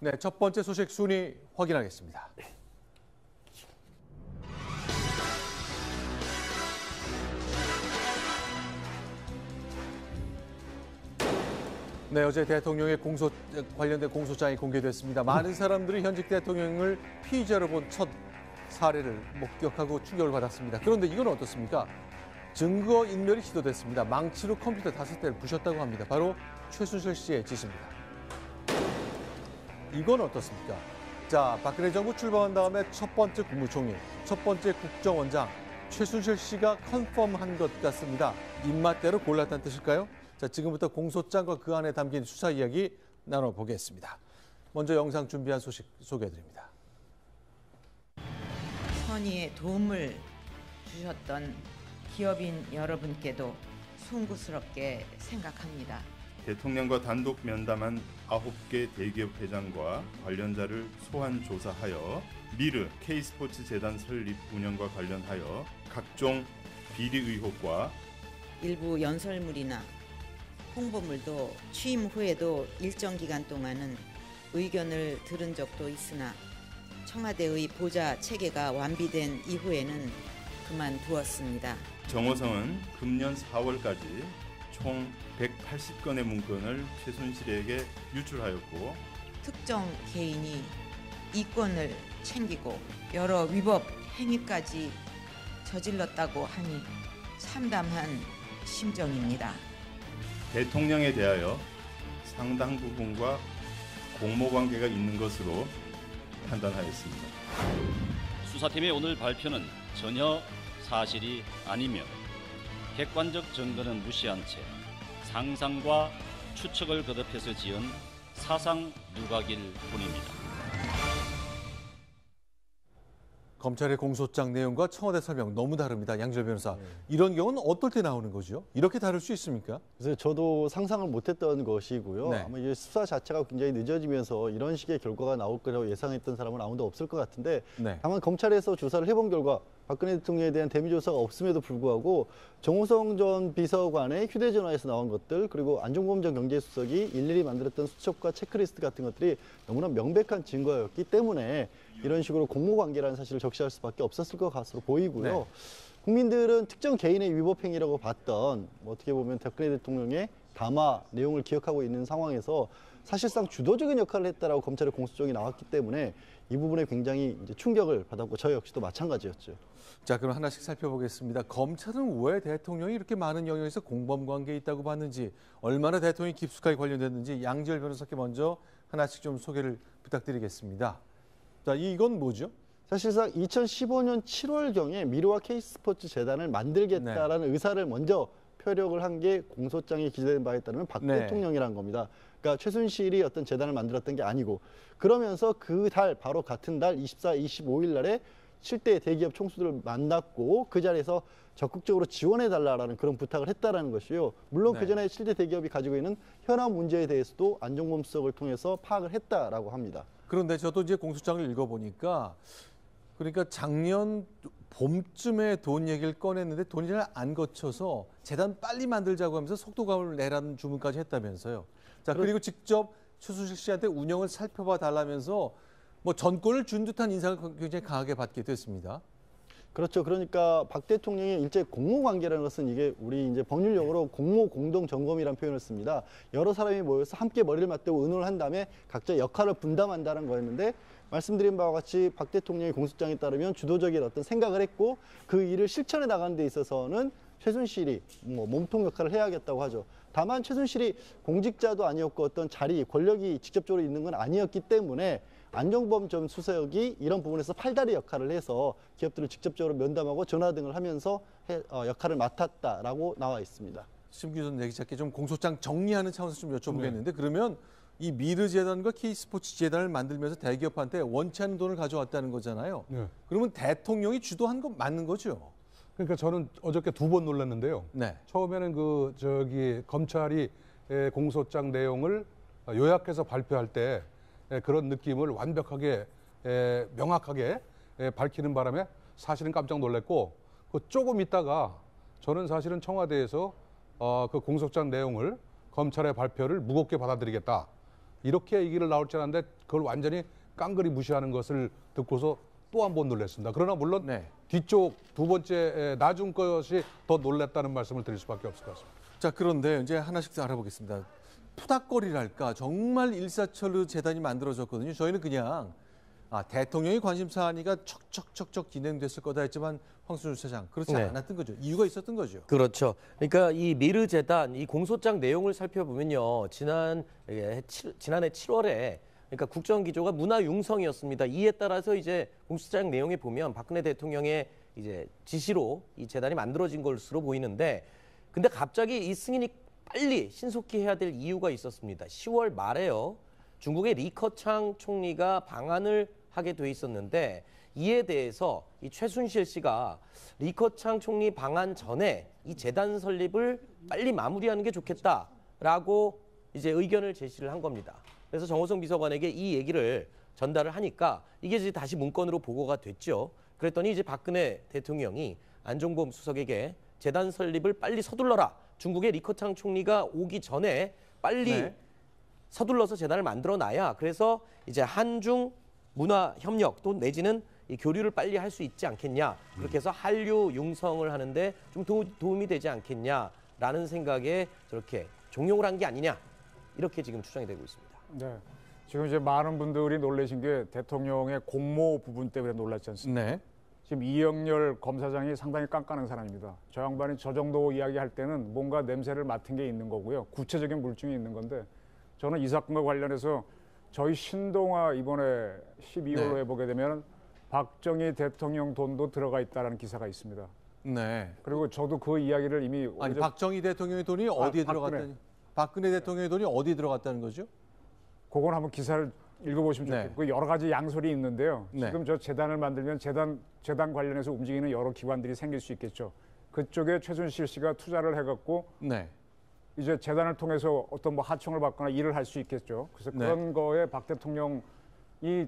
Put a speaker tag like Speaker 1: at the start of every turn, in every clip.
Speaker 1: 네, 첫 번째 소식 순위 확인하겠습니다. 네, 어제 대통령의 관련된 공소장이 공개됐습니다. 많은 사람들이 현직 대통령을 피의자로 본 첫 사례를 목격하고 충격을 받았습니다. 그런데 이건 어떻습니까? 증거 인멸이 시도됐습니다. 망치로 컴퓨터 5대를 부셨다고 합니다. 바로 최순실 씨의 짓입니다. 이건 어떻습니까? 자, 박근혜 정부 출범한 다음에 첫 번째 국무총리, 첫 번째 국정원장, 최순실 씨가 컨펌한 것 같습니다. 입맛대로 골랐다는 뜻일까요? 자, 지금부터 공소장과 그 안에 담긴 수사 이야기 나눠보겠습니다. 먼저 영상 준비한 소식 소개해드립니다.
Speaker 2: 선의의 도움을 주셨던 기업인 여러분께도 송구스럽게 생각합니다.
Speaker 3: 대통령과 단독 면담한 9개 대기업 회장과 관련자를 소환 조사하여 미르 K스포츠 재단 설립 운영과 관련하여 각종 비리 의혹과
Speaker 2: 일부 연설물이나 홍보물도 취임 후에도 일정 기간 동안은 의견을 들은 적도 있으나 청와대의 보좌 체계가 완비된 이후에는 그만두었습니다.
Speaker 3: 정호성은 금년 4월까지 총 180건의 문건을 최순실에게 유출하였고
Speaker 2: 특정 개인이 이권을 챙기고 여러 위법 행위까지 저질렀다고 하니 참담한 심정입니다.
Speaker 3: 대통령에 대하여 상당 부분과 공모관계가 있는 것으로 판단하였습니다.
Speaker 4: 수사팀의 오늘 발표는 전혀 사실이 아니며 객관적 증거는 무시한 채 상상과 추측을 거듭해서 지은 사상 누각일 뿐입니다.
Speaker 1: 검찰의 공소장 내용과 청와대 설명 너무 다릅니다. 양지열 변호사. 이런 경우는 어떨 때 나오는 거죠? 이렇게 다를 수 있습니까?
Speaker 5: 그래서 저도 상상을 못했던 것이고요.
Speaker 1: 네.
Speaker 5: 아마 이 수사 자체가 굉장히 늦어지면서 이런 식의 결과가 나올 거라고 예상했던 사람은 아무도 없을 것 같은데
Speaker 1: 네.
Speaker 5: 다만 검찰에서 조사를 해본 결과 박근혜 대통령에 대한 대미 조사가 없음에도 불구하고 정호성 전 비서관의 휴대전화에서 나온 것들 그리고 안종범 전 경제수석이 일일이 만들었던 수첩과 체크리스트 같은 것들이 너무나 명백한 증거였기 때문에 이런 식으로 공모관계라는 사실을 적시할 수밖에 없었을 것 같으로 보이고요.
Speaker 1: 네.
Speaker 5: 국민들은 특정 개인의 위법행위라고 봤던 어떻게 보면 박근혜 대통령의 담화 내용을 기억하고 있는 상황에서 사실상 주도적인 역할을 했다라고 검찰의 공소장이 나왔기 때문에 이 부분에 굉장히 이제 충격을 받았고 저 역시도 마찬가지였죠.
Speaker 1: 자, 그럼 하나씩 살펴보겠습니다. 검찰은 왜 대통령이 이렇게 많은 영역에서 공범 관계에 있다고 봤는지, 얼마나 대통령이 깊숙하게 관련됐는지 양지열 변호사께 먼저 하나씩 좀 소개를 부탁드리겠습니다. 자, 이건 뭐죠?
Speaker 5: 사실상 2015년 7월경에 미르와 K스포츠 재단을 만들겠다라는 의사를 먼저 표력을 한 게 공소장에 기재된 바에 따르면 박 대통령이라는 겁니다. 그러니까 최순실이 어떤 재단을 만들었던 게 아니고 그러면서 그 달 바로 같은 달 24, 25일 날에 7대 대기업 총수들을 만났고 그 자리에서 적극적으로 지원해달라는 그런 부탁을 했다라는 것이요. 물론 그 전에 7대 대기업이 가지고 있는 현안 문제에 대해서도 안종범 수석을 통해서 파악을 했다라고 합니다.
Speaker 1: 그런데 저도 이제 공소장을 읽어보니까 그러니까 작년 봄쯤에 돈 얘기를 꺼냈는데 돈이 잘 안 거쳐서 재단 빨리 만들자고 하면서 속도감을 내라는 주문까지 했다면서요. 자, 그리고 직접 최순실 씨한테 운영을 살펴봐 달라면서 뭐 전권을 준 듯한 인상을 굉장히 강하게 받게 됐습니다.
Speaker 5: 그렇죠. 그러니까 박 대통령의 일제 공모관계라는 것은 이게 우리 이제 법률용어로 공모 공동 점검이라는 표현을 씁니다. 여러 사람이 모여서 함께 머리를 맞대고 의논을 한 다음에 각자 역할을 분담한다는 거였는데 말씀드린 바와 같이 박 대통령의 공소장에 따르면 주도적인 어떤 생각을 했고 그 일을 실천해 나가는 데 있어서는 최순실이 뭐 몸통 역할을 해야겠다고 하죠. 다만 최순실이 공직자도 아니었고 어떤 자리, 권력이 직접적으로 있는 건 아니었기 때문에 안종범 전 수석이 이런 부분에서 팔다리 역할을 해서 기업들을 직접적으로 면담하고 전화 등을 하면서 역할을 맡았다라고 나와 있습니다.
Speaker 1: 심규선 내기자께 좀 공소장 정리하는 차원에서 좀 여쭤보겠는데 그러면 이 미르 재단과 K스포츠 재단을 만들면서 대기업한테 원치 않는 돈을 가져왔다는 거잖아요.
Speaker 6: 네.
Speaker 1: 그러면 대통령이 주도한 거 맞는 거죠?
Speaker 6: 그러니까 저는 어저께 2번 놀랐는데요.
Speaker 1: 네.
Speaker 6: 처음에는 검찰이 공소장 내용을 요약해서 발표할 때 그런 느낌을 완벽하게 명확하게 밝히는 바람에 사실은 깜짝 놀랐고 조금 있다가 저는 사실은 청와대에서 그 공소장 내용을 검찰의 발표를 무겁게 받아들이겠다. 이렇게 얘기를 나올 줄 알았는데 그걸 완전히 깡그리 무시하는 것을 듣고서 또 한 번 놀랐습니다. 그러나 물론
Speaker 1: 네.
Speaker 6: 뒤쪽 두 번째 나중 것이 더 놀랐다는 말씀을 드릴 수밖에 없을 것 같습니다.
Speaker 1: 자, 그런데 이제 하나씩 알아보겠습니다. 푸닥거리랄까 정말 일사천리 재단이 만들어졌거든요. 저희는 그냥 대통령이 관심사하니까 척척척척 진행됐을 거다 했지만 황순우 차장 그렇지
Speaker 7: 네.
Speaker 1: 않았던 거죠. 이유가 있었던 거죠.
Speaker 7: 그렇죠. 그러니까 이 미르 재단 이 공소장 내용을 살펴보면요. 지난해 7월에 그러니까 국정기조가 문화융성이었습니다. 이에 따라서 이제 공소장 내용에 보면 박근혜 대통령의 이제 지시로 이 재단이 만들어진 것으로 보이는데, 근데 갑자기 이 승인이 빨리 신속히 해야 될 이유가 있었습니다. 10월 말에요. 중국의 리커창 총리가 방한을 하게 돼 있었는데, 이에 대해서 이 최순실 씨가 리커창 총리 방한 전에 이 재단 설립을 빨리 마무리하는 게 좋겠다라고 이제 의견을 제시를 한 겁니다. 그래서 정호성 비서관에게 이 얘기를 전달을 하니까 이게 이제 다시 문건으로 보고가 됐죠. 그랬더니 이제 박근혜 대통령이 안종범 수석에게 재단 설립을 빨리 서둘러라. 중국의 리커창 총리가 오기 전에 빨리
Speaker 1: 네.
Speaker 7: 서둘러서 재단을 만들어놔야 그래서 이제 한중 문화 협력 또 내지는 이 교류를 빨리 할 수 있지 않겠냐. 그렇게 해서 한류 융성을 하는데 좀 도움이 되지 않겠냐라는 생각에 저렇게 종용을 한 게 아니냐. 이렇게 지금 추정이 되고 있습니다.
Speaker 8: 네. 지금 이제 많은 분들이 놀라신 게 대통령의 공모 부분 때문에 놀랐지 않습니까?
Speaker 1: 네.
Speaker 8: 지금 이영렬 검사장이 상당히 깐깐한 사람입니다. 저 양반이 저 정도 이야기할 때는 뭔가 냄새를 맡은 게 있는 거고요. 구체적인 물증이 있는 건데 저는 이 사건과 관련해서 저희 신동아 이번에 12월로
Speaker 1: 네.
Speaker 8: 해보게 되면 박정희 대통령 돈도 들어가 있다는 기사가 있습니다.
Speaker 1: 네.
Speaker 8: 그리고 저도 그 이야기를 이미
Speaker 1: 아니
Speaker 8: 오래전-
Speaker 1: 박정희 대통령의 돈이 어디에
Speaker 8: 박근혜.
Speaker 1: 들어갔다니? 박근혜 대통령의 돈이 어디에 들어갔다는 거죠?
Speaker 8: 그건 한번 기사를 읽어보시면
Speaker 1: 네.
Speaker 8: 좋겠고 여러 가지 양설이 있는데요.
Speaker 1: 네.
Speaker 8: 지금 저 재단을 만들면 재단 관련해서 움직이는 여러 기관들이 생길 수 있겠죠. 그쪽에 최순실 씨가 투자를 해갖고
Speaker 1: 네.
Speaker 8: 이제 재단을 통해서 어떤 뭐 하청을 받거나 일을 할 수 있겠죠. 그래서
Speaker 1: 네.
Speaker 8: 그런 거에 박 대통령이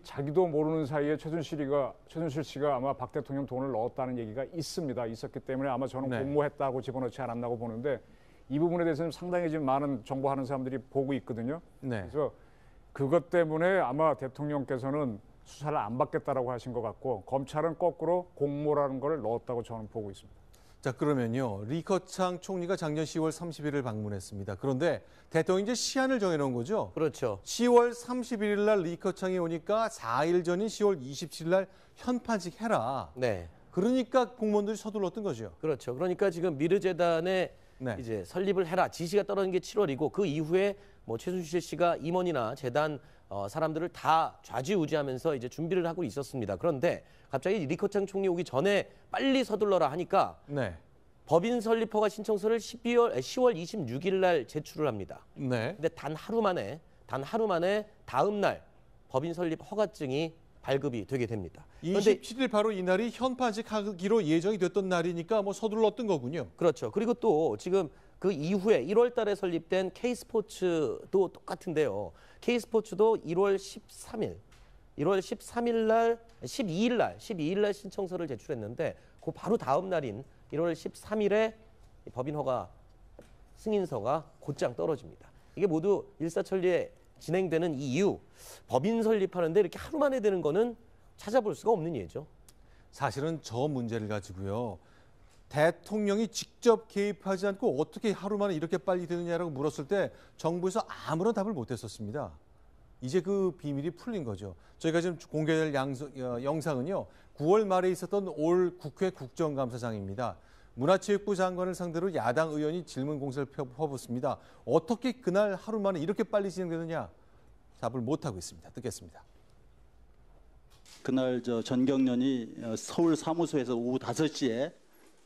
Speaker 8: 자기도 모르는 사이에 최순실 씨가 아마 박 대통령 돈을 넣었다는 얘기가 있습니다. 있었기 때문에 아마 저는
Speaker 1: 네.
Speaker 8: 공모했다고 집어넣지 않았나고 보는데 이 부분에 대해서는 상당히 지금 많은 정보하는 사람들이 보고 있거든요.
Speaker 1: 네.
Speaker 8: 그래서 그것 때문에 아마 대통령께서는 수사를 안 받겠다라고 하신 것 같고 검찰은 거꾸로 공모라는 걸 넣었다고 저는 보고 있습니다.
Speaker 1: 자, 그러면요. 리커창 총리가 작년 10월 30일을 방문했습니다. 그런데 대통령이 이제 시한을 정해놓은 거죠.
Speaker 7: 그렇죠.
Speaker 1: 10월 31일 날 리커창이 오니까 4일 전인 10월 27일 날 현판식 해라.
Speaker 7: 네.
Speaker 1: 그러니까 공무원들이 서둘렀던 거죠.
Speaker 7: 그렇죠. 그러니까 지금 미르 재단에
Speaker 1: 네.
Speaker 7: 이제 설립을 해라. 지시가 떨어진 게 7월이고 그 이후에 뭐 최순실 씨가 임원이나 재단 사람들을 다 좌지우지하면서 이제 준비를 하고 있었습니다. 그런데 갑자기 리커창 총리 오기 전에 빨리 서둘러라 하니까
Speaker 1: 네.
Speaker 7: 법인 설립 허가 신청서를 10월 26일 날 제출을 합니다.
Speaker 1: 네.
Speaker 7: 근데 단 하루 만에 다음 날 법인 설립 허가증이 발급이 되게 됩니다. 그런데
Speaker 1: 27일 바로 이날이 현판식 하기로 예정이 됐던 날이니까 뭐 서둘렀던 거군요.
Speaker 7: 그렇죠. 그리고 또 지금 그 이후에 1월 달에 설립된 K스포츠도 똑같은데요. K스포츠도 1월 12일 날 신청서를 제출했는데 그 바로 다음 날인 1월 13일에 법인 허가 승인서가 곧장 떨어집니다. 이게 모두 일사천리에 진행되는 이 이유, 법인 설립하는데 이렇게 하루 만에 되는 거는 찾아볼 수가 없는 예죠.
Speaker 1: 사실은 저 문제를 가지고요. 대통령이 직접 개입하지 않고 어떻게 하루 만에 이렇게 빨리 되느냐라고 물었을 때 정부에서 아무런 답을 못했었습니다. 이제 그 비밀이 풀린 거죠. 저희가 지금 공개될 영상은요. 9월 말에 있었던 올 국회 국정감사장입니다. 문화체육부 장관을 상대로 야당 의원이 질문 공세를 퍼붓습니다. 어떻게 그날 하루 만에 이렇게 빨리 진행되느냐? 답을 못하고 있습니다. 듣겠습니다.
Speaker 9: 그날 전경련이 서울 사무소에서 오후 5시에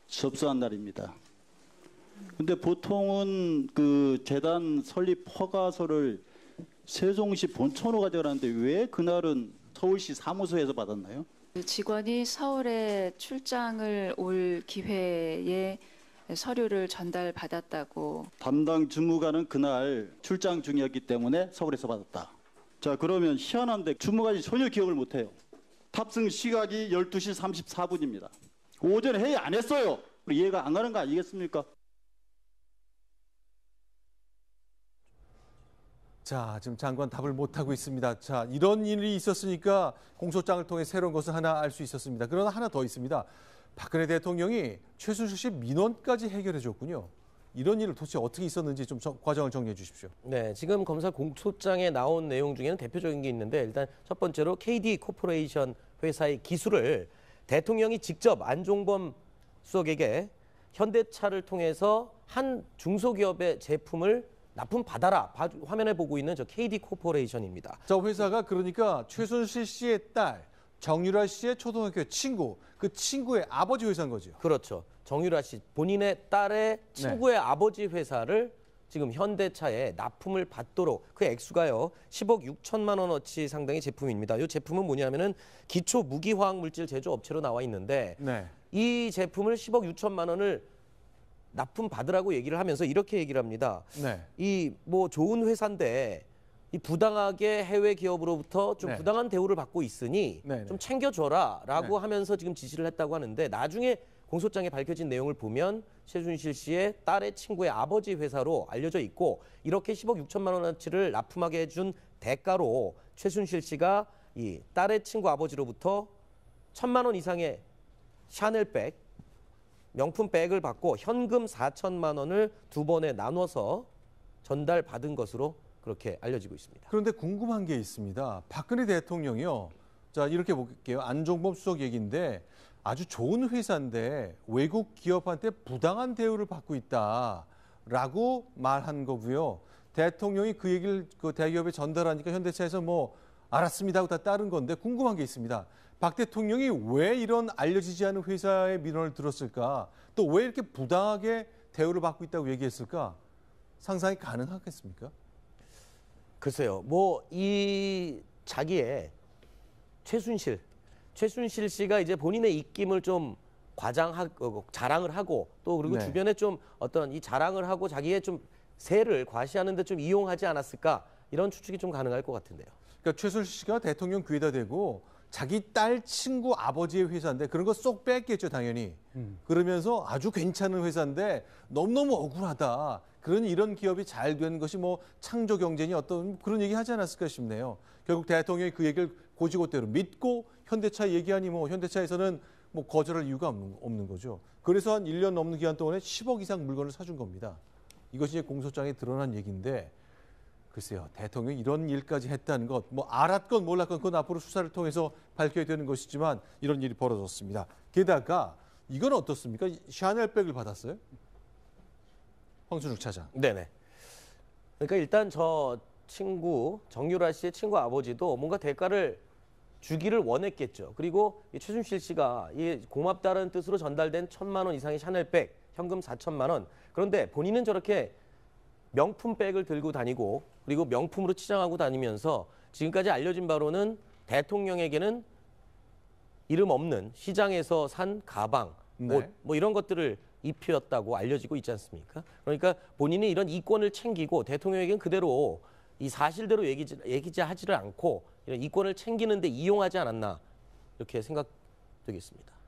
Speaker 9: 접수한 날입니다. 근데 보통은 그 재단 설립 허가서를 세종시 본청으로 가져가는데 왜 그날은 서울시 사무소에서 받았나요?
Speaker 10: 직원이 서울에 출장을 올 기회에 서류를 전달받았다고.
Speaker 9: 담당 주무관은 그날 출장 중이었기 때문에 서울에서 받았다. 자, 그러면 희한한데 주무관이 전혀 기억을 못해요. 탑승 시각이 12시 34분입니다. 오전에 회의 안 했어요. 이해가 안 가는 거 아니겠습니까?
Speaker 1: 자, 지금 장관 답을 못하고 있습니다. 자, 이런 일이 있었으니까 공소장을 통해 새로운 것을 하나 알 수 있었습니다. 그러나 하나 더 있습니다. 박근혜 대통령이 최순실 씨 민원까지 해결해 줬군요. 이런 일을 도대체 어떻게 있었는지 좀 과정을 정리해 주십시오.
Speaker 7: 네, 지금 검사 공소장에 나온 내용 중에는 대표적인 게 있는데 일단 첫 번째로 KD 코퍼레이션 회사의 기술을 대통령이 직접 안종범 수석에게 현대차를 통해서 한 중소기업의 제품을 납품받아라. 화면에 보고 있는 저 KD 코퍼레이션입니다.
Speaker 1: 저 회사가 그러니까 최순실 씨의 딸 정유라 씨의 초등학교 친구, 그 친구의 아버지 회사인 거죠.
Speaker 7: 그렇죠. 정유라 씨 본인의 딸의 친구의 아버지 회사를 지금 현대차에 납품을 받도록 그 액수가요 10억 6천만 원어치 상당의 제품입니다. 이 제품은 뭐냐면은 기초 무기화학 물질 제조 업체로 나와 있는데 이 제품을 10억 6천만 원을 납품 받으라고 얘기를 하면서 이렇게 얘기를 합니다. 이 뭐 좋은 회사인데 이 부당하게 해외 기업으로부터 좀 부당한 대우를 받고 있으니 좀 챙겨줘라라고 하면서 지금 지시를 했다고 하는데 나중에 공소장에 밝혀진 내용을 보면 최순실 씨의 딸의 친구의 아버지 회사로 알려져 있고 이렇게 10억 6천만 원어치를 납품하게 해준 대가로 최순실 씨가 이 딸의 친구 아버지로부터 1,000만 원 이상의 샤넬백, 명품 백을 받고 현금 4천만 원을 두 번에 나눠서 전달받은 것으로 그렇게 알려지고 있습니다.
Speaker 1: 그런데 궁금한 게 있습니다. 박근혜 대통령이요. 자, 이렇게 볼게요. 안종범 수석 얘기인데 아주 좋은 회사인데 외국 기업한테 부당한 대우를 받고 있다라고 말한 거고요. 대통령이 그 얘기를 그 대기업에 전달하니까 현대차에서 뭐 알았습니다 하고 다 따른 건데 궁금한 게 있습니다. 박 대통령이 왜 이런 알려지지 않은 회사의 민원을 들었을까? 또 왜 이렇게 부당하게 대우를 받고 있다고 얘기했을까? 상상이 가능하겠습니까?
Speaker 7: 글쎄요. 뭐 이 자기의 최순실 씨가 이제 본인의 입김을 좀 과장하고 자랑을 하고 또 그리고 주변에 좀 어떤 이 자랑을 하고 자기의 좀 세를 과시하는데 좀 이용하지 않았을까 이런 추측이 좀 가능할 것 같은데요.
Speaker 1: 그러니까 최순실 씨가 대통령 귀에다 대고 자기 딸 친구 아버지의 회사인데 그런 거 쏙 뺐겠죠 당연히. 그러면서 아주 괜찮은 회사인데 너무너무 억울하다. 그러니 이런 기업이 잘 되는 것이 뭐 창조 경제니 어떤 그런 얘기 하지 않았을까 싶네요. 결국 대통령이 그 얘기를 고지고대로 믿고 현대차 얘기하니 뭐 현대차에서는 뭐 거절할 이유가 없는 거죠. 그래서 한 1년 넘는 기간 동안에 10억 이상 물건을 사준 겁니다. 이것이 이제 공소장에 드러난 얘기인데 글쎄요. 대통령이 이런 일까지 했다는 것, 뭐 알았건 몰랐건 그건 앞으로 수사를 통해서 밝혀야 되는 것이지만 이런 일이 벌어졌습니다. 게다가 이건 어떻습니까? 샤넬백을 받았어요? 황순욱 차장.
Speaker 7: 네네. 그러니까 일단 저 친구 정유라 씨의 친구 아버지도 뭔가 대가를 주기를 원했겠죠. 그리고 이 최순실 씨가 이 고맙다는 뜻으로 전달된 1,000만 원 이상의 샤넬백, 현금 4천만 원. 그런데 본인은 저렇게 명품 백을 들고 다니고 그리고 명품으로 치장하고 다니면서 지금까지 알려진 바로는 대통령에게는 이름 없는 시장에서 산 가방, 옷, 뭐 이런 것들을 입히었다고 알려지고 있지 않습니까? 그러니까 본인이 이런 이권을 챙기고 대통령에게는 그대로 이 사실대로 얘기하지를 않고 이런 이권을 챙기는데 이용하지 않았나 이렇게 생각되겠습니다.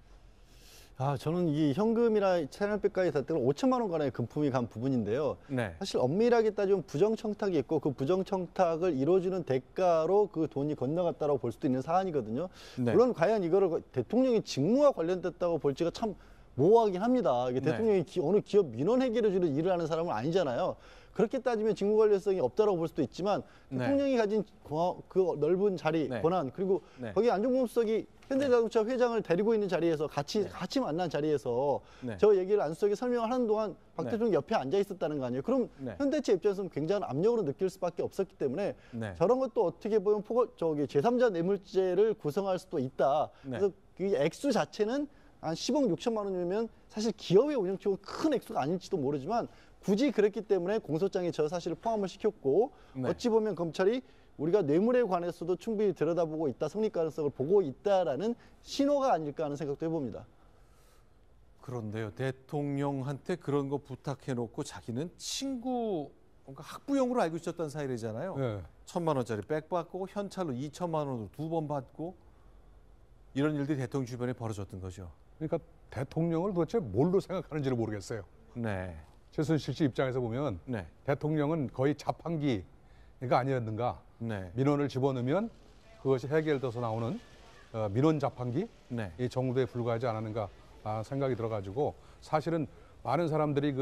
Speaker 5: 저는 이 현금이나 채널백까지 다 때는 5천만 원가량의 금품이 간 부분인데요. 사실 엄밀하게 따지면 부정청탁이 있고 그 부정청탁을 이루어주는 대가로 그 돈이 건너갔다고 볼 수도 있는 사안이거든요. 물론 과연 이거를 대통령이 직무와 관련됐다고 볼지가 참 모호하긴 합니다. 이게 대통령이 어느 기업 민원 해결해주는 일을 하는 사람은 아니잖아요. 그렇게 따지면 직무 관련성이 없다고 볼 수도 있지만 대통령이 가진 그 넓은 자리, 권한 그리고 거기 안종범 수석이 현대자동차 회장을 데리고 있는 자리에서 같이 만난 자리에서 저 얘기를 안수석이 설명을 하는 동안 박 대통령 옆에 앉아 있었다는 거 아니에요. 그럼 현대차 입장에서는 굉장한 압력으로 느낄 수밖에 없었기 때문에 저런 것도 어떻게 보면 제3자 뇌물죄를 구성할 수도 있다. 그래서 그 액수 자체는 한 10억 6천만 원이면 사실 기업의 운영치고는 큰 액수가 아닐지도 모르지만 굳이 그랬기 때문에 공소장에 저 사실을 포함을 시켰고 어찌 보면 검찰이 우리가 뇌물에 관해서도 충분히 들여다보고 있다, 성립 가능성을 보고 있다라는 신호가 아닐까 하는 생각도 해봅니다.
Speaker 1: 그런데요. 대통령한테 그런 거 부탁해놓고 자기는 친구, 그러니까 학부형으로 알고 있었던 사이래잖아요. 1,000만 원짜리 백 받고 현찰로 2천만 원으로 2번 받고 이런 일들이 대통령 주변에 벌어졌던 거죠.
Speaker 6: 그러니까 대통령을 도대체 뭘로 생각하는지를 모르겠어요. 최순실 씨 입장에서 보면 대통령은 거의 자판기 아니었는가.
Speaker 1: 네.
Speaker 6: 민원을 집어넣으면 그것이 해결돼서 나오는 민원 자판기
Speaker 1: 네.
Speaker 6: 이 정도에 불과하지 않았는가 생각이 들어가지고 사실은 많은 사람들이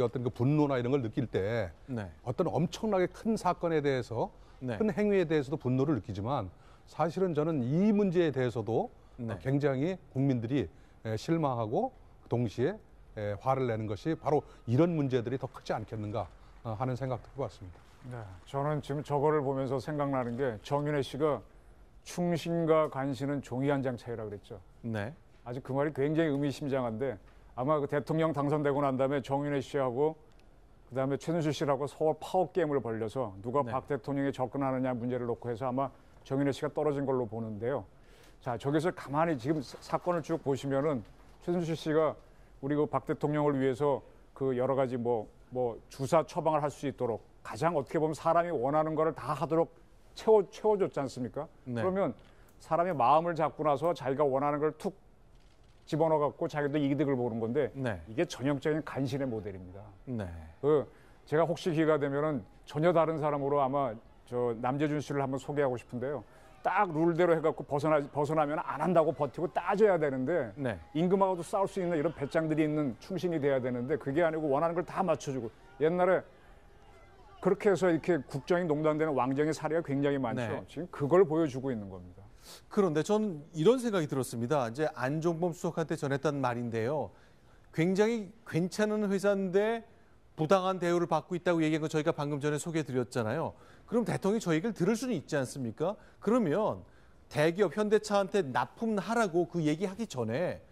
Speaker 6: 어떤 그 분노나 이런 걸 느낄 때
Speaker 1: 네.
Speaker 6: 어떤 엄청나게 큰 사건에 대해서
Speaker 1: 네.
Speaker 6: 큰 행위에 대해서도 분노를 느끼지만 사실은 저는 이 문제에 대해서도
Speaker 1: 네.
Speaker 6: 굉장히 국민들이 실망하고 동시에 화를 내는 것이 바로 이런 문제들이 더 크지 않겠는가 하는 생각도 해봤습니다.
Speaker 8: 네, 저는 지금 저거를 보면서 생각나는 게 정윤회 씨가 충신과 간신은 종이 한 장 차이라 그랬죠.
Speaker 1: 네.
Speaker 8: 아직 그 말이 굉장히 의미심장한데 아마 그 대통령 당선되고 난 다음에 정윤회 씨하고 그다음에 최순실 씨라고 서울 파워 게임을 벌려서 누가
Speaker 1: 네.
Speaker 8: 박 대통령에 접근하느냐 문제를 놓고 해서 아마 정윤회 씨가 떨어진 걸로 보는데요. 자, 저기서 가만히 지금 사건을 쭉 보시면은 최순실 씨가 우리 그 박 대통령을 위해서 그 여러 가지 뭐 주사 처방을 할 수 있도록 가장 어떻게 보면 사람이 원하는 거를 다 하도록 채워줬지 않습니까?
Speaker 1: 네.
Speaker 8: 그러면 사람의 마음을 잡고 나서 자기가 원하는 걸 툭 집어넣어 갖고 자기도 이득을 보는 건데
Speaker 1: 네.
Speaker 8: 이게 전형적인 간신의 모델입니다.
Speaker 1: 네.
Speaker 8: 제가 혹시 기회가 되면은 전혀 다른 사람으로 아마 저 남재준 씨를 한번 소개하고 싶은데요. 딱 룰대로 해갖고 벗어나면 안 한다고 버티고 따져야 되는데
Speaker 1: 네.
Speaker 8: 임금하고도 싸울 수 있는 이런 배짱들이 있는 충신이 돼야 되는데 그게 아니고 원하는 걸 다 맞춰주고 옛날에 그렇게 해서 이렇게 국정이 농단되는 왕정의 사례가 굉장히 많죠.
Speaker 1: 네.
Speaker 8: 지금 그걸 보여주고 있는 겁니다.
Speaker 1: 그런데 저는 이런 생각이 들었습니다. 이제 안종범 수석한테 전했던 말인데요. 굉장히 괜찮은 회사인데 부당한 대우를 받고 있다고 얘기한 거 저희가 방금 전에 소개해드렸잖아요. 그럼 대통령이 저 얘기를 들을 수는 있지 않습니까? 그러면 대기업 현대차한테 납품하라고 그 얘기하기 전에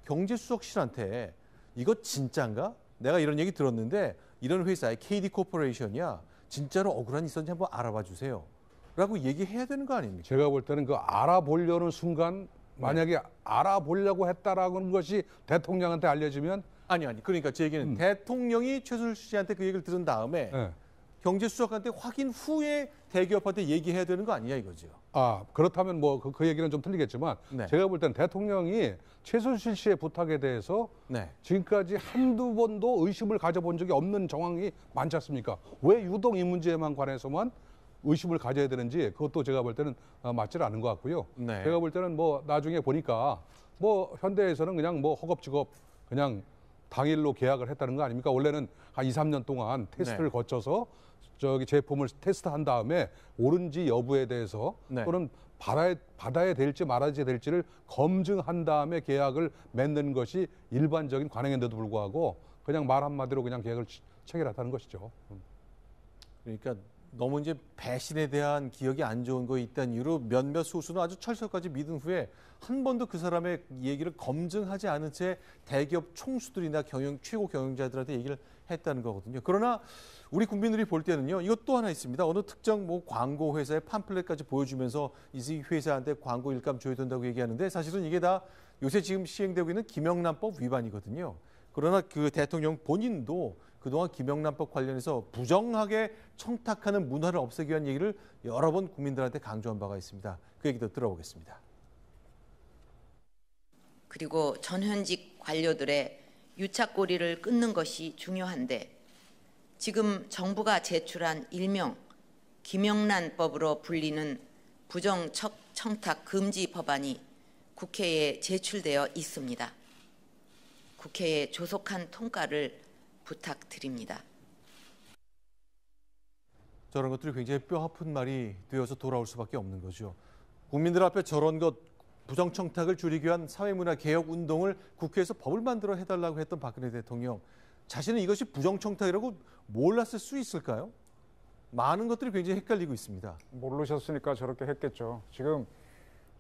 Speaker 1: 경제수석실한테 이거 진짠가? 내가 이런 얘기 들었는데 이런 회사의 KD 코퍼레이션이야. 진짜로 억울한 일 있었는지 한번 알아봐 주세요. 라고 얘기해야 되는 거 아닙니까?
Speaker 6: 제가 볼 때는 그 알아보려는 순간 만약에 알아보려고 했다라는 것이 대통령한테 알려지면
Speaker 1: 아니. 그러니까 제 얘기는 대통령이 최순실 씨한테 그 얘기를 들은 다음에
Speaker 6: 네.
Speaker 1: 경제수석한테 확인 후에 대기업한테 얘기해야 되는 거 아니냐 이거죠.
Speaker 6: 그렇다면 뭐 그 얘기는 좀 틀리겠지만
Speaker 1: 네.
Speaker 6: 제가 볼 때는 대통령이 최순실 씨의 부탁에 대해서
Speaker 1: 네.
Speaker 6: 지금까지 한두 번도 의심을 가져본 적이 없는 정황이 많지 않습니까? 왜 유독 이 문제에만 관해서만 의심을 가져야 되는지 그것도 제가 볼 때는 맞지 않은 것 같고요.
Speaker 1: 네.
Speaker 6: 제가 볼 때는 뭐 나중에 보니까 뭐 현대에서는 그냥 뭐 허겁지겁 그냥 당일로 계약을 했다는 거 아닙니까? 원래는 한 2, 3년 동안 테스트를
Speaker 1: 네.
Speaker 6: 거쳐서 저기 제품을 테스트한 다음에 옳은지 여부에 대해서
Speaker 1: 네.
Speaker 6: 또는 받아야 될지 말아야 될지를 검증한 다음에 계약을 맺는 것이 일반적인 관행인데도 불구하고 그냥 말 한마디로 그냥 계약을 체결했다는 것이죠.
Speaker 1: 그러니까 너무 이제 배신에 대한 기억이 안 좋은 거 있다는 이유로 몇몇 소수는 아주 철석까지 믿은 후에 한 번도 그 사람의 얘기를 검증하지 않은 채 대기업 총수들이나 최고 경영자들한테 얘기를 했다는 거거든요. 그러나 우리 국민들이 볼 때는요, 이것 또 하나 있습니다. 어느 특정 뭐 광고 회사의 팜플렛까지 보여주면서 이 회사한테 광고 일감 줘야 된다고 얘기하는데 사실은 이게 다 요새 지금 시행되고 있는 김영란법 위반이거든요. 그러나 그 대통령 본인도 그동안 김영란법 관련해서 부정하게 청탁하는 문화를 없애기 위한 얘기를 여러 번 국민들한테 강조한 바가 있습니다. 그 얘기도 들어보겠습니다.
Speaker 2: 그리고 전현직 관료들의 유착고리를 끊는 것이 중요한데 지금 정부가 제출한 일명 김영란법으로 불리는 부정청탁 금지 법안이 국회에 제출되어 있습니다. 국회에 조속한 통과를 부탁드립니다.
Speaker 1: 저런 것들이 굉장히 뼈아픈 말이 되어서 돌아올 수밖에 없는 거죠. 국민들 앞에 저런 것 부정청탁을 줄이기 위한 사회문화 개혁 운동을 국회에서 법을 만들어 해달라고 했던 박근혜 대통령. 자신은 이것이 부정청탁이라고 몰랐을 수 있을까요? 많은 것들이 굉장히 헷갈리고 있습니다.
Speaker 8: 모르셨으니까 저렇게 했겠죠. 지금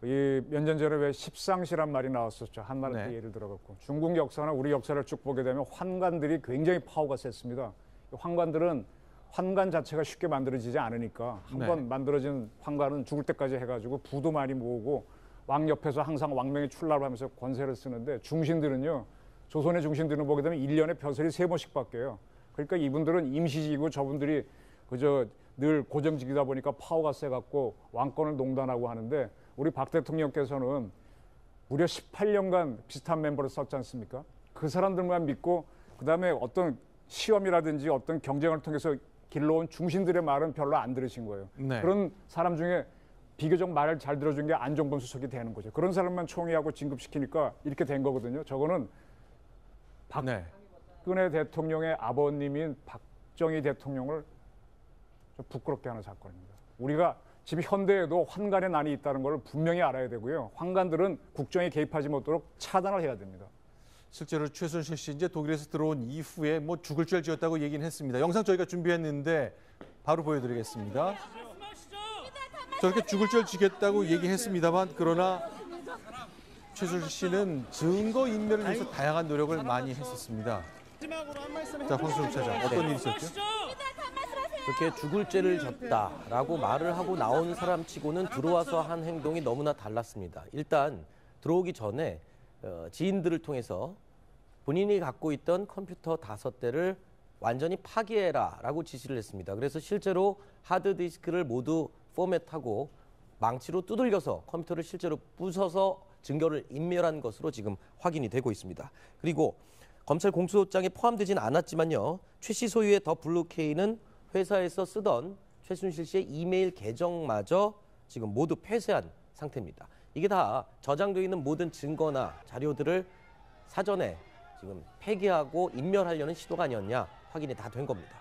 Speaker 8: 이 몇 년 전에 왜 십상시란 말이 나왔었죠. 한나라한테
Speaker 1: 네.
Speaker 8: 예를 들어갖고 중국 역사나 우리 역사를 쭉 보게 되면 환관들이 굉장히 파워가 셌습니다. 환관들은 환관 자체가 쉽게 만들어지지 않으니까 한번
Speaker 1: 네.
Speaker 8: 만들어진 환관은 죽을 때까지 해가지고 부도 많이 모으고 왕 옆에서 항상 왕명이 출납을 하면서 권세를 쓰는데 중신들은요. 조선의 중신들은 보게 되면 1년에 벼슬이 3번씩 바뀌어요. 그러니까 이분들은 임시직이고 저분들이 그저 늘 고정직이다 보니까 파워가 세갖고 왕권을 농단하고 하는데 우리 박 대통령께서는 무려 18년간 비슷한 멤버를 썼지 않습니까? 그 사람들만 믿고 그다음에 어떤 시험이라든지 어떤 경쟁을 통해서 길러온 중신들의 말은 별로 안 들으신 거예요.
Speaker 1: 네.
Speaker 8: 그런 사람 중에 비교적 말을 잘 들어준 게 안종범 수석이 되는 거죠. 그런 사람만 총회하고 진급시키니까 이렇게 된 거거든요. 저거는 박근혜 대통령의 아버님인 박정희 대통령을 좀 부끄럽게 하는 사건입니다. 우리가 지금 현대에도 환관의 난이 있다는 걸 분명히 알아야 되고요. 환관들은 국정에 개입하지 못하도록 차단을 해야 됩니다.
Speaker 1: 실제로 최순실 씨 이제 독일에서 들어온 이후에 뭐 죽을 죄를 지었다고 얘기는 했습니다. 영상 저희가 준비했는데 바로 보여드리겠습니다. 저렇게 죽을 죄를 지겠다고 얘기했습니다만 그러나 최순실 씨는 증거 인멸을 위해서 다양한 노력을 많이 했었습니다. 자, 황순욱 차장 어떤 일이 있었죠?
Speaker 7: 그렇게 죽을 죄를 졌다라고 말을 하고 나온 사람치고는 들어와서 한 행동이 너무나 달랐습니다. 일단 들어오기 전에 지인들을 통해서 본인이 갖고 있던 컴퓨터 5대를 완전히 파기해라라고 지시를 했습니다. 그래서 실제로 하드디스크를 모두 포맷하고 망치로 두들겨서 컴퓨터를 실제로 부숴서 증거를 인멸한 것으로 지금 확인이 되고 있습니다. 그리고 검찰 공소장에 포함되진 않았지만요. 최 씨 소유의 더 블루케이는 회사에서 쓰던 최순실 씨의 이메일 계정마저 지금 모두 폐쇄한 상태입니다. 이게 다 저장되어 있는 모든 증거나 자료들을 사전에 지금 폐기하고 인멸하려는 시도가 아니었냐 확인이 다 된 겁니다.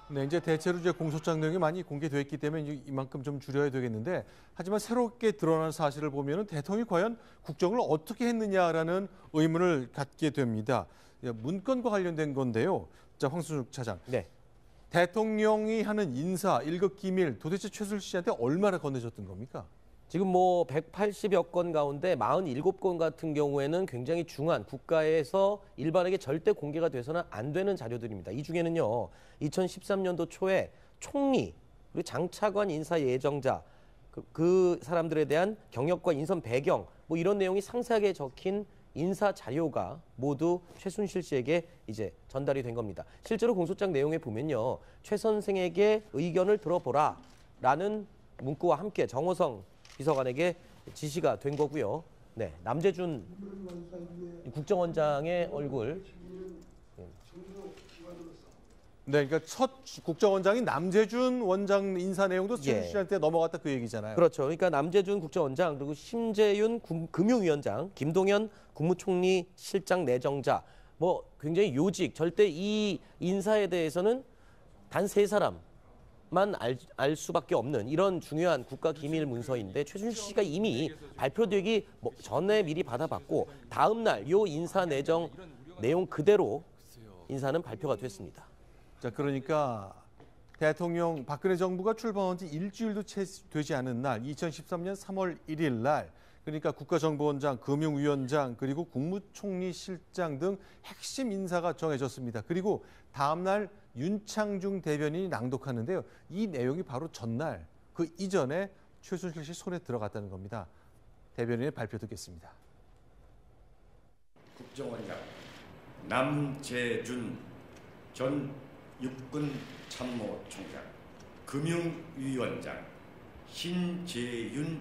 Speaker 1: 네, 이제 대체로 이제 공소장 내용이 많이 공개되어 있기 때문에 이제 이만큼 좀 줄여야 되겠는데 하지만 새롭게 드러난 사실을 보면은 대통령이 과연 국정을 어떻게 했느냐라는 의문을 갖게 됩니다. 문건과 관련된 건데요. 자, 황순욱 차장.
Speaker 7: 네.
Speaker 1: 대통령이 하는 인사, 1급 기밀 도대체 최순실 씨한테 얼마나 건네줬던 겁니까?
Speaker 7: 지금 뭐 180여 건 가운데 47건 같은 경우에는 굉장히 중요한 국가에서 일반에게 절대 공개가 돼서는 안 되는 자료들입니다. 이 중에는요. 2013년도 초에 총리 그리고 장차관 인사 예정자 그 사람들에 대한 경력과 인선 배경 뭐 이런 내용이 상세하게 적힌 인사 자료가 모두 최순실 씨에게 이제 전달이 된 겁니다. 실제로 공소장 내용에 보면요. 최 선생에게 의견을 들어보라라는 문구와 함께 정호성 비서관에게 지시가 된 거고요. 네, 남재준 국정원장의 얼굴.
Speaker 1: 네, 그러니까 첫 국정원장인 남재준 원장 인사 내용도 최순실 씨한테 넘어갔다 그 얘기잖아요.
Speaker 7: 그렇죠. 그러니까 남재준 국정원장 그리고 심재윤 금융위원장, 김동연 국무총리 실장 내정자 뭐 굉장히 요직 절대 이 인사에 대해서는 단 3사람만 알 수밖에 없는 이런 중요한 국가 기밀 문서인데 최순실 씨가 이미 발표되기 전에 미리 받아봤고 다음 날 요 인사 내정 내용 그대로 인사는 발표가 됐습니다.
Speaker 1: 자, 그러니까 대통령 박근혜 정부가 출범한 지 일주일도 채 되지 않은 날 2013년 3월 1일 날 그러니까 국가정보원장, 금융위원장 그리고 국무총리 실장 등 핵심 인사가 정해졌습니다. 그리고 다음 날 윤창중 대변인이 낭독하는데요. 이 내용이 바로 전날 그 이전에 최순실 씨 손에 들어갔다는 겁니다. 대변인의 발표 듣겠습니다.
Speaker 11: 국정원장 남재준 전 육군참모총장, 금융위원장 신재윤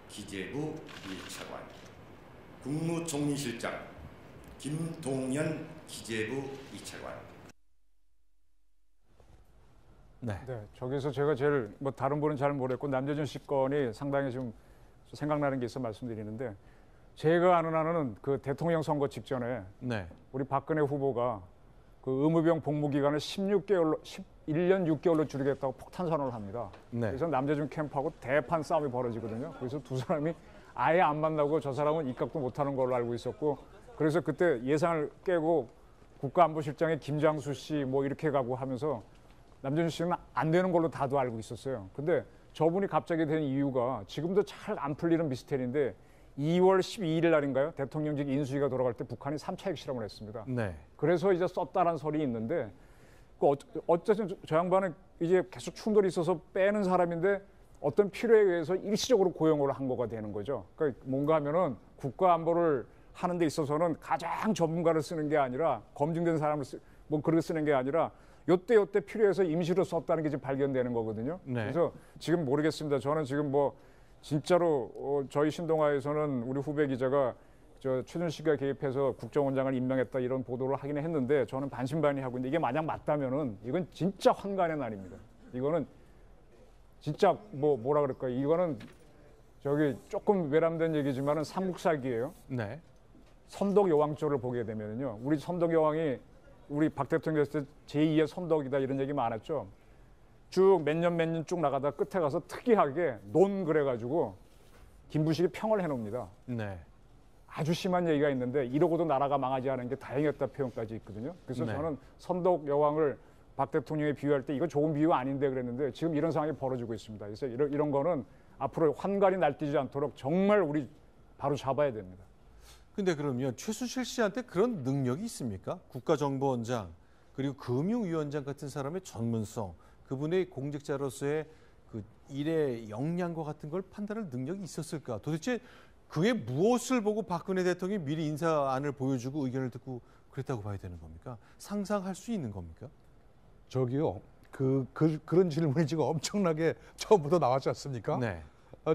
Speaker 11: 기재부 1차관, 국무총리실장 김동연 기재부 2차관.
Speaker 1: 네.
Speaker 8: 저기서 제가 제일 뭐 다른 분은 잘 모르겠고 남재준 씨 건이 상당히 좀 생각나는 게 있어 말씀드리는데 제가 아는 한은 그 대통령 선거 직전에 우리 박근혜 후보가 그 의무병 복무 기간을 1년 6개월로 줄이겠다고 폭탄 선언을 합니다. 그래서 남재준 캠프하고 대판 싸움이 벌어지거든요. 그래서 두 사람이 아예 안 만나고 저 사람은 입각도 못하는 걸로 알고 있었고 그래서 그때 예상을 깨고 국가안보실장에 김장수 씨 뭐 이렇게 가고 하면서 남재준 씨는 안 되는 걸로 다도 알고 있었어요. 근데 저분이 갑자기 된 이유가 지금도 잘 안 풀리는 미스테리인데 2월 12일 날인가요? 대통령직 인수위가 돌아갈 때 북한이 3차 핵실험을 했습니다. 그래서 이제 썼다라는 설이 있는데 어쨌든 저 양반은 이제 계속 충돌이 있어서 빼는 사람인데 어떤 필요에 의해서 일시적으로 고용을 한 거가 되는 거죠. 그러니까 뭔가 하면은 국가 안보를 하는 데 있어서는 가장 전문가를 쓰는 게 아니라 검증된 사람을 뭐 그렇게 쓰는 게 아니라 요때 필요해서 임시로 썼다는 게 지금 발견되는 거거든요. 그래서 지금 모르겠습니다. 저는 지금 뭐 진짜로 저희 신동아에서는 우리 후배 기자가 최순실씨가 개입해서 국정원장을 임명했다 이런 보도를 하긴 했는데 저는 반신반의하고 있는데 이게 만약 맞다면은 이건 진짜 환간의 날입니다. 이거는 진짜 뭐라 그럴까요? 이거는 저기 조금 외람된 얘기지만은 삼국사기예요.
Speaker 1: 네.
Speaker 8: 선덕 여왕조를 보게 되면요, 우리 선덕 여왕이 우리 박 대통령 했을 때 제2의 선덕이다 이런 얘기 많았죠. 쭉 몇 년 쭉 나가다 끝에 가서 특이하게 논 그래가지고 김부식이 평을 해놓습니다.
Speaker 1: 네.
Speaker 8: 아주 심한 얘기가 있는데 이러고도 나라가 망하지 않은 게 다행이었다 표현까지 있거든요. 그래서
Speaker 1: 네.
Speaker 8: 저는 선덕 여왕을 박 대통령이 비유할 때 이거 좋은 비유 아닌데 그랬는데 지금 이런 상황이 벌어지고 있습니다. 그래서 이런 거는 앞으로 환관이 날뛰지 않도록 정말 우리 바로 잡아야 됩니다.
Speaker 1: 근데 그러면 최순실 씨한테 그런 능력이 있습니까? 국가정보원장 그리고 금융위원장 같은 사람의 전문성, 그분의 공직자로서의 그 일의 역량과 같은 걸 판단할 능력이 있었을까? 도대체 그게 무엇을 보고 박근혜 대통령이 미리 인사안을 보여주고 의견을 듣고 그랬다고 봐야 되는 겁니까? 상상할 수 있는 겁니까?
Speaker 6: 저기요. 그런 질문이 지금 엄청나게 처음부터 나왔지 않습니까?
Speaker 1: 네.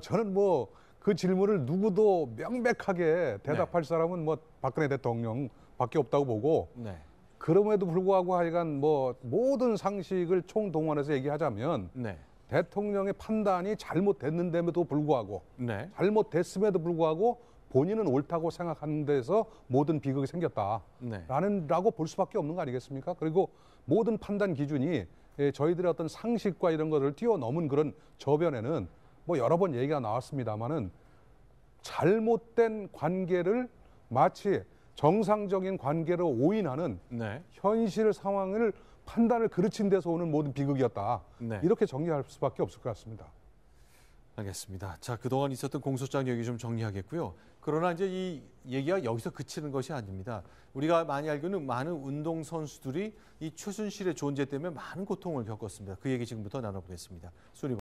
Speaker 6: 저는 뭐 그 질문을 누구도 명백하게 대답할 사람은 뭐 박근혜 대통령밖에 없다고 보고,
Speaker 1: 네.
Speaker 6: 그럼에도 불구하고 하여간 뭐 모든 상식을 총동원해서 얘기하자면
Speaker 1: 네.
Speaker 6: 대통령의 판단이 잘못됐는데도 불구하고
Speaker 1: 네.
Speaker 6: 잘못됐음에도 불구하고 본인은 옳다고 생각하는 데서 모든 비극이 생겼다.
Speaker 1: 네.
Speaker 6: 라고 볼 수밖에 없는 거 아니겠습니까? 그리고 모든 판단 기준이 저희들의 어떤 상식과 이런 것을 뛰어넘은 그런 저변에는 뭐 여러 번 얘기가 나왔습니다마는 잘못된 관계를 마치 정상적인 관계로 오인하는
Speaker 1: 네.
Speaker 6: 현실 상황을 판단을 그르친 데서 오는 모든 비극이었다.
Speaker 1: 네.
Speaker 6: 이렇게 정리할 수밖에 없을 것 같습니다.
Speaker 1: 알겠습니다. 자, 그동안 있었던 공소장 얘기 좀 정리하겠고요. 그러나 이제 이 얘기가 여기서 그치는 것이 아닙니다. 우리가 많이 알고는 많은 운동선수들이 이 최순실의 존재 때문에 많은 고통을 겪었습니다. 그 얘기 지금부터 나눠보겠습니다. 수리